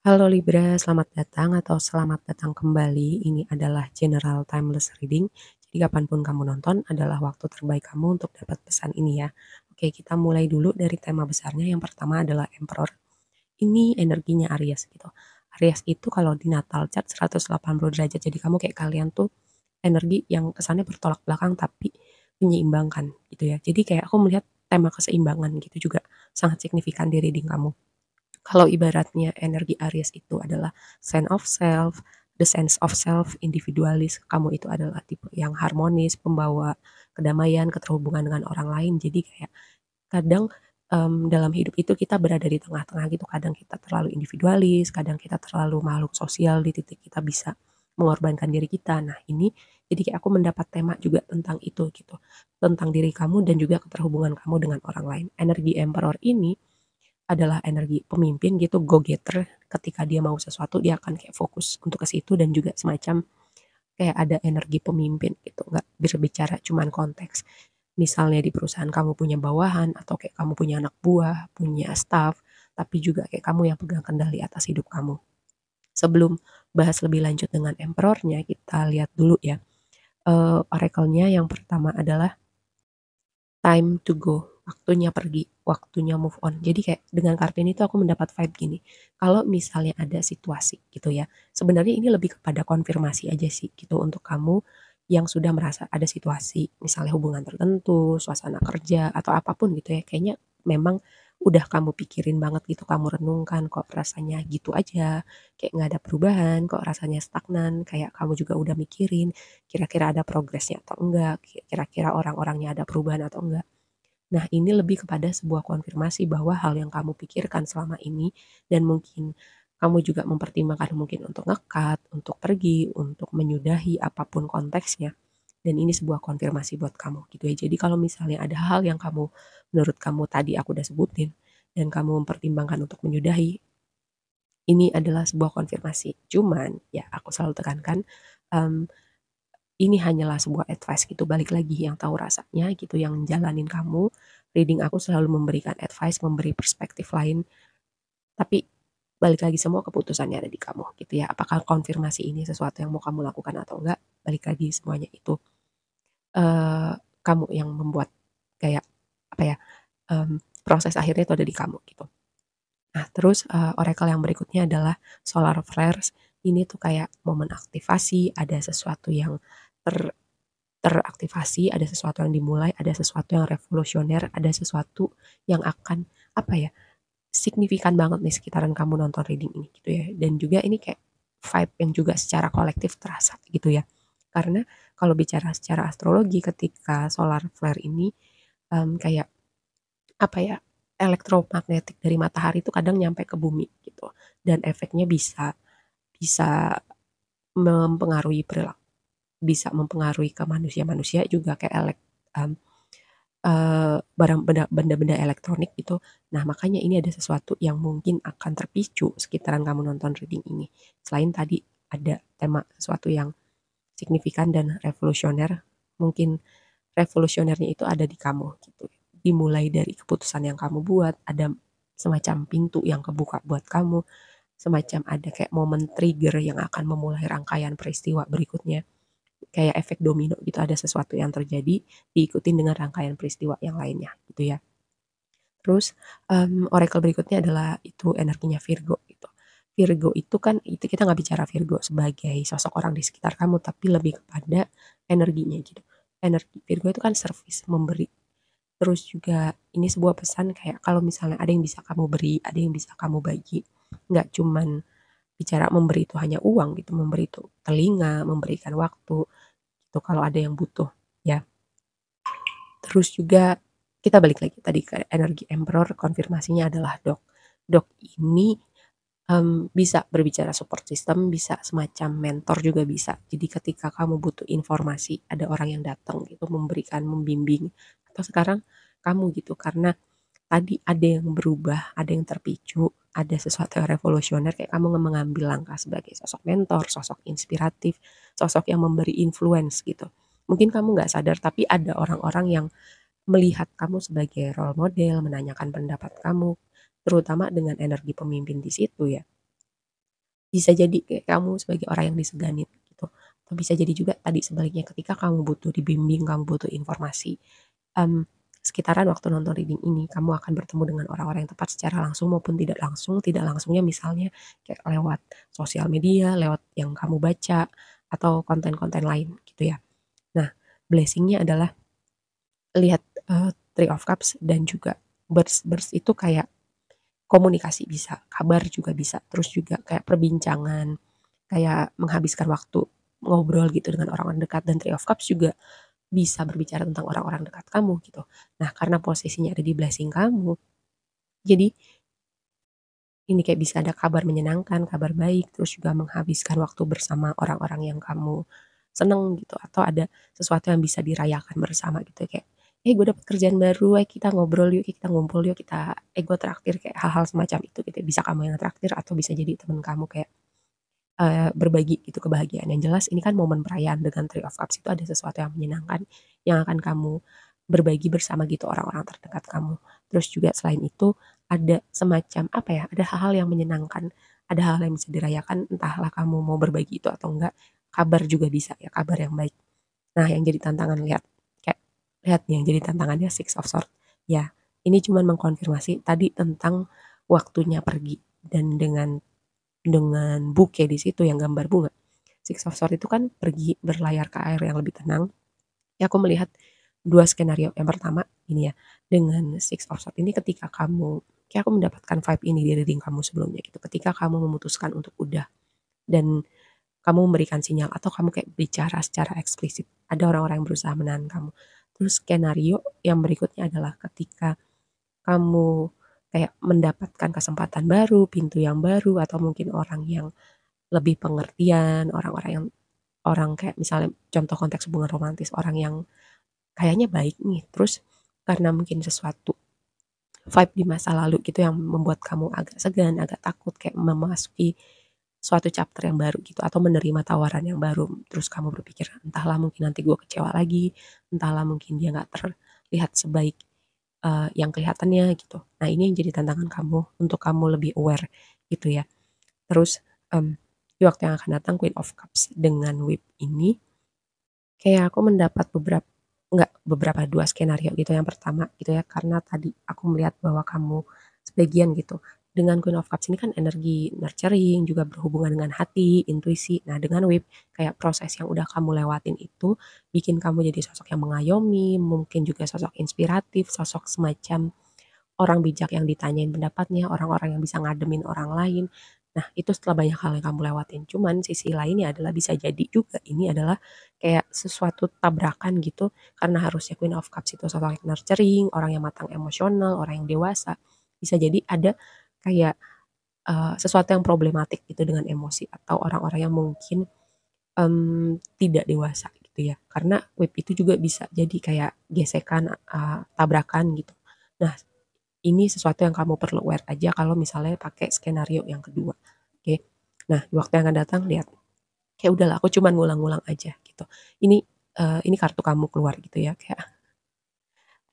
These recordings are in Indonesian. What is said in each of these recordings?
Halo Libra, selamat datang atau selamat datang kembali. Ini adalah General Timeless Reading. Jadi kapanpun kamu nonton adalah waktu terbaik kamu untuk dapat pesan ini ya. Oke, kita mulai dulu dari tema besarnya. Yang pertama adalah Emperor. Ini energinya Aries gitu. Aries itu kalau di natal chart 180 derajat. Jadi kamu kayak kalian tuh energi yang kesannya bertolak belakang tapi menyeimbangkan gitu ya. Jadi kayak aku melihat tema keseimbangan gitu juga sangat signifikan di reading kamu. Kalau ibaratnya energi Aries itu adalah sense of self, the sense of self, individualis, kamu itu adalah tipe yang harmonis, pembawa kedamaian, keterhubungan dengan orang lain. Jadi kayak kadang dalam hidup itu kita berada di tengah-tengah gitu. Kadang kita terlalu individualis, kadang kita terlalu makhluk sosial di titik kita bisa mengorbankan diri kita. Nah, ini jadi kayak aku mendapat tema juga tentang itu gitu. Tentang diri kamu dan juga keterhubungan kamu dengan orang lain. Energi Emperor ini adalah energi pemimpin gitu, go getter. Ketika dia mau sesuatu dia akan kayak fokus untuk ke situ dan juga semacam kayak ada energi pemimpin gitu, nggak berbicara cuman konteks. Misalnya di perusahaan kamu punya bawahan atau kayak kamu punya anak buah, punya staff, tapi juga kayak kamu yang pegang kendali atas hidup kamu. Sebelum bahas lebih lanjut dengan emperornya, kita lihat dulu ya. Oracle-nya yang pertama adalah time to go, waktunya pergi, waktunya move on. Jadi kayak dengan kartu ini tuh aku mendapat vibe gini, kalau misalnya ada situasi gitu ya, sebenarnya ini lebih kepada konfirmasi aja sih gitu untuk kamu yang sudah merasa ada situasi, misalnya hubungan tertentu, suasana kerja, atau apapun gitu ya, kayaknya memang udah kamu pikirin banget gitu, kamu renungkan kok rasanya gitu aja, kayak nggak ada perubahan, kok rasanya stagnan, kayak kamu juga udah mikirin kira-kira ada progresnya atau enggak, kira-kira orang-orangnya ada perubahan atau enggak. Nah, ini lebih kepada sebuah konfirmasi bahwa hal yang kamu pikirkan selama ini dan mungkin kamu juga mempertimbangkan mungkin untuk ngekat, untuk pergi, untuk menyudahi apapun konteksnya. Dan ini sebuah konfirmasi buat kamu gitu ya. Jadi kalau misalnya ada hal yang kamu menurut kamu tadi aku udah sebutin dan kamu mempertimbangkan untuk menyudahi, ini adalah sebuah konfirmasi. Cuman ya aku selalu tekankan um, ini hanyalah sebuah advice gitu, balik lagi yang tahu rasanya gitu, yang jalanin kamu. Reading aku selalu memberikan advice, memberi perspektif lain, tapi balik lagi semua keputusannya ada di kamu gitu ya. Apakah konfirmasi ini sesuatu yang mau kamu lakukan atau enggak? Balik lagi semuanya itu eh, kamu yang membuat kayak apa ya? Proses akhirnya itu ada di kamu gitu. Nah, terus oracle yang berikutnya adalah solar flares. Ini tuh kayak momen aktivasi, ada sesuatu yang ter teraktivasi, ada sesuatu yang dimulai, ada sesuatu yang revolusioner, ada sesuatu yang akan apa ya, signifikan banget nih sekitaran kamu nonton reading ini gitu ya. Dan juga ini kayak vibe yang juga secara kolektif terasa gitu ya. Karena kalau bicara secara astrologi ketika solar flare ini kayak apa ya, elektromagnetik dari matahari itu kadang nyampe ke bumi gitu. Dan efeknya bisa bisa mempengaruhi perilaku, bisa mempengaruhi ke manusia-manusia juga kayak barang benda-benda elektronik gitu. Nah, makanya ini ada sesuatu yang mungkin akan terpicu sekitaran kamu nonton reading ini. Selain tadi ada tema sesuatu yang signifikan dan revolusioner, mungkin revolusionernya itu ada di kamu gitu. Dimulai dari keputusan yang kamu buat, ada semacam pintu yang kebuka buat kamu, semacam ada kayak momen trigger yang akan memulai rangkaian peristiwa berikutnya, kayak efek domino gitu, ada sesuatu yang terjadi diikutin dengan rangkaian peristiwa yang lainnya gitu ya. Terus oracle berikutnya adalah itu energinya Virgo gitu. Virgo itu kan itu kita nggak bicara Virgo sebagai sosok orang di sekitar kamu tapi lebih kepada energinya gitu. Energi Virgo itu kan service, memberi. Terus juga ini sebuah pesan kayak kalau misalnya ada yang bisa kamu beri, ada yang bisa kamu bagi. Nggak cuman bicara memberi itu hanya uang gitu, memberi itu telinga, memberikan waktu, itu kalau ada yang butuh ya. Terus juga kita balik lagi tadi ke energi emperor, konfirmasinya adalah dok. Dok ini bisa berbicara support system, bisa semacam mentor juga bisa. Jadi ketika kamu butuh informasi, ada orang yang datang gitu memberikan, membimbing. Atau sekarang kamu gitu karena tadi ada yang berubah, ada yang terpicu, ada sesuatu yang revolusioner kayak kamu mengambil langkah sebagai sosok mentor, sosok inspiratif, sosok yang memberi influence gitu. Mungkin kamu nggak sadar tapi ada orang-orang yang melihat kamu sebagai role model, menanyakan pendapat kamu, terutama dengan energi pemimpin di situ ya. Bisa jadi kayak kamu sebagai orang yang diseganin gitu, atau bisa jadi juga tadi sebaliknya ketika kamu butuh dibimbing, kamu butuh informasi, mmm, sekitaran waktu nonton reading ini kamu akan bertemu dengan orang-orang yang tepat secara langsung maupun tidak langsung. Tidak langsungnya misalnya kayak lewat sosial media, lewat yang kamu baca, atau konten-konten lain gitu ya. Nah, blessing-nya adalah lihat, Three of Cups dan juga Birds. Birds itu kayak komunikasi bisa, kabar juga bisa, terus juga kayak perbincangan, kayak menghabiskan waktu ngobrol gitu dengan orang-orang dekat, dan Three of Cups juga bisa berbicara tentang orang-orang dekat kamu gitu. Nah, karena posisinya ada di blessing kamu, jadi ini kayak bisa ada kabar menyenangkan, kabar baik, terus juga menghabiskan waktu bersama orang-orang yang kamu seneng gitu, atau ada sesuatu yang bisa dirayakan bersama gitu kayak, gue dapet kerjaan baru, kita ngobrol yuk, kita ngumpul yuk, kita gue traktir," kayak hal-hal semacam itu gitu. Bisa kamu yang traktir atau bisa jadi temen kamu kayak, berbagi gitu kebahagiaan. Yang jelas ini kan momen perayaan dengan Three of Cups itu ada sesuatu yang menyenangkan yang akan kamu berbagi bersama gitu orang-orang terdekat kamu. Terus juga selain itu ada semacam apa ya, ada hal-hal yang menyenangkan, ada hal yang bisa dirayakan entahlah kamu mau berbagi itu atau enggak. Kabar juga bisa ya, kabar yang baik. Nah, yang jadi tantangan kayak lihat nih yang jadi tantangannya Six of Swords. Ya, ini cuman mengkonfirmasi tadi tentang waktunya pergi, dan dengan bouquet di situ yang gambar bunga. Six of Swords itu kan pergi berlayar ke air yang lebih tenang. Ya aku melihat 2 skenario. Yang pertama ini ya, dengan Six of Swords ini ketika kamu kayak aku mendapatkan vibe ini di reading kamu sebelumnya gitu. Ketika kamu memutuskan untuk udah dan kamu memberikan sinyal atau kamu kayak bicara secara eksplisit, ada orang-orang yang berusaha menahan kamu. Terus skenario yang berikutnya adalah ketika kamu kayak mendapatkan kesempatan baru, pintu yang baru, atau mungkin orang yang lebih pengertian, orang-orang yang orang kayak misalnya contoh konteks hubungan romantis, orang yang kayaknya baik nih, terus karena mungkin sesuatu vibe di masa lalu gitu yang membuat kamu agak segan, agak takut kayak memasuki suatu chapter yang baru gitu atau menerima tawaran yang baru. Terus kamu berpikir, entahlah mungkin nanti gue kecewa lagi, entahlah mungkin dia nggak terlihat sebaik yang kelihatannya gitu. Nah, ini yang jadi tantangan kamu untuk kamu lebih aware gitu ya. Terus di waktu yang akan datang Queen of Cups dengan Whip ini kayak aku mendapat beberapa 2 skenario gitu. Yang pertama gitu ya, karena tadi aku melihat bahwa kamu sebagian gitu, dengan Queen of Cups ini kan energi nurturing, juga berhubungan dengan hati, intuisi. Nah, dengan Whip, kayak proses yang udah kamu lewatin itu, bikin kamu jadi sosok yang mengayomi, mungkin juga sosok inspiratif, sosok semacam orang bijak yang ditanyain pendapatnya, orang-orang yang bisa ngademin orang lain. Nah, itu setelah banyak hal yang kamu lewatin. Cuman sisi lainnya adalah bisa jadi juga ini adalah kayak sesuatu tabrakan gitu, karena harusnya Queen of Cups itu sosok yang nurturing, orang yang matang emosional, orang yang dewasa. Bisa jadi ada kayak, sesuatu yang problematik gitu dengan emosi atau orang-orang yang mungkin, tidak dewasa gitu ya. Karena whip itu juga bisa jadi kayak gesekan, tabrakan gitu. Nah, ini sesuatu yang kamu perlu aware aja kalau misalnya pakai skenario yang kedua, oke. Nah, di waktu yang akan datang lihat, kayak udahlah aku cuman ngulang-ngulang aja gitu. Ini, ini kartu kamu keluar gitu ya, kayak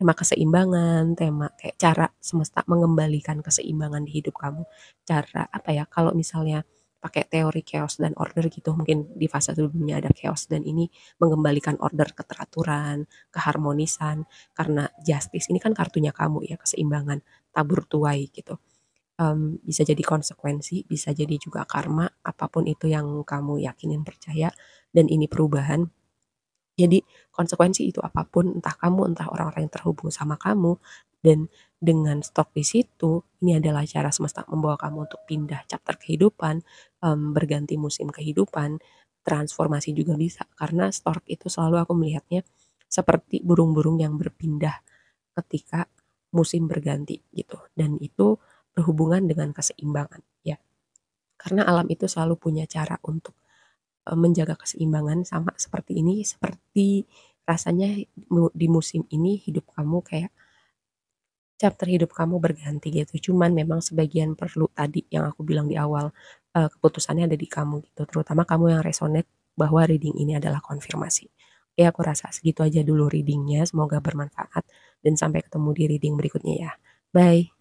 tema keseimbangan, tema kayak cara semesta mengembalikan keseimbangan di hidup kamu. Cara apa ya, kalau misalnya pakai teori chaos dan order gitu, mungkin di fase sebelumnya ada chaos dan ini mengembalikan order, keteraturan, keharmonisan, karena justice ini kan kartunya kamu ya, keseimbangan, tabur tuai gitu. Bisa jadi konsekuensi, bisa jadi juga karma, apapun itu yang kamu yakinin, percaya, dan ini perubahan. Jadi konsekuensi itu apapun, entah kamu, entah orang-orang yang terhubung sama kamu, dan dengan stok di situ, ini adalah cara semesta membawa kamu untuk pindah chapter kehidupan, berganti musim kehidupan, transformasi juga bisa. Karena stork itu selalu aku melihatnya seperti burung-burung yang berpindah ketika musim berganti gitu, dan itu berhubungan dengan keseimbangan ya. Karena alam itu selalu punya cara untuk menjaga keseimbangan sama seperti ini, seperti rasanya di musim ini hidup kamu kayak chapter hidup kamu berganti gitu. Cuman memang sebagian perlu tadi yang aku bilang di awal, keputusannya ada di kamu gitu, terutama kamu yang resonate bahwa reading ini adalah konfirmasi. Oke, aku rasa segitu aja dulu readingnya, semoga bermanfaat dan sampai ketemu di reading berikutnya ya. Bye.